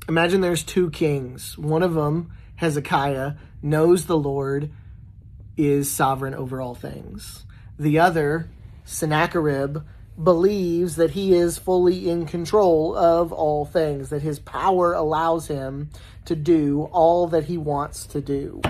Imagine there's two kings. One of them, Hezekiah, knows the Lord is sovereign over all things. The other, Sennacherib, believes that he is fully in control of all things, that his power allows him to do all that he wants to do.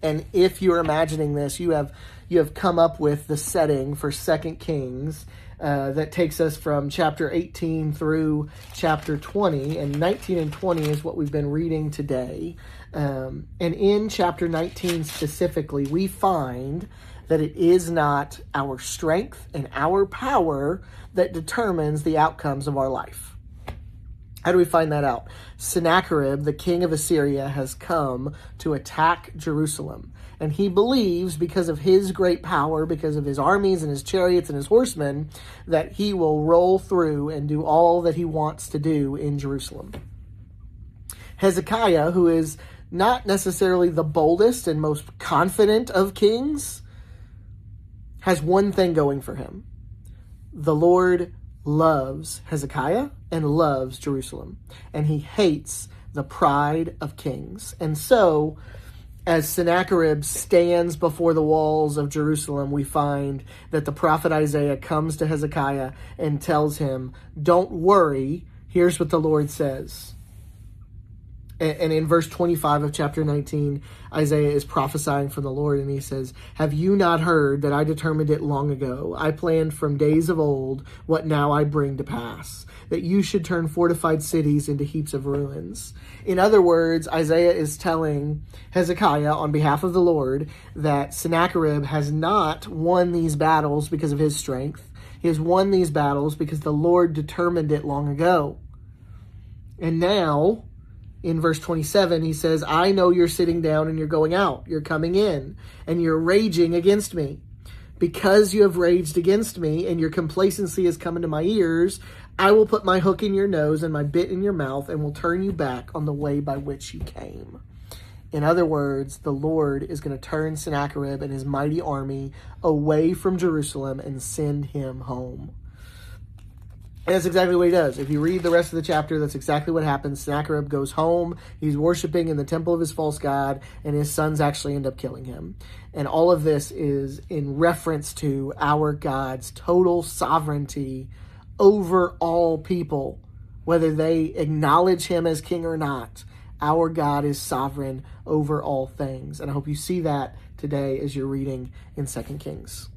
And if you're imagining this, you have come up with the setting for 2 Kings that takes us from chapter 18 through chapter 20, and 19 and 20 is what we've been reading today. And in chapter 19 specifically, we find that it is not our strength and our power that determines the outcomes of our life. How do we find that out? Sennacherib, the king of Assyria, has come to attack Jerusalem. And he believes, because of his great power, because of his armies and his chariots and his horsemen, that he will roll through and do all that he wants to do in Jerusalem. Hezekiah, who is not necessarily the boldest and most confident of kings, has one thing going for him. The Lord loves Hezekiah and loves Jerusalem, and he hates the pride of kings. And so, as Sennacherib stands before the walls of Jerusalem, we find that the prophet Isaiah comes to Hezekiah and tells him, "Don't worry, here's what the Lord says." And in verse 25 of chapter 19, Isaiah is prophesying from the Lord, and he says, "Have you not heard that I determined it long ago? I planned from days of old what now I bring to pass, that you should turn fortified cities into heaps of ruins." In other words, Isaiah is telling Hezekiah on behalf of the Lord that Sennacherib has not won these battles because of his strength. He has won these battles because the Lord determined it long ago. And now, in verse 27, he says, "I know you're sitting down and you're going out. You're coming in and you're raging against me. Because you have raged against me and your complacency has come into my ears, I will put my hook in your nose and my bit in your mouth and will turn you back on the way by which you came." In other words, the Lord is going to turn Sennacherib and his mighty army away from Jerusalem and send him home. And that's exactly what he does. If you read the rest of the chapter, that's exactly what happens. Sennacherib goes home. He's worshiping in the temple of his false god, and his sons actually end up killing him. And all of this is in reference to our God's total sovereignty over all people, whether they acknowledge him as king or not. Our God is sovereign over all things. And I hope you see that today as you're reading in 2 Kings.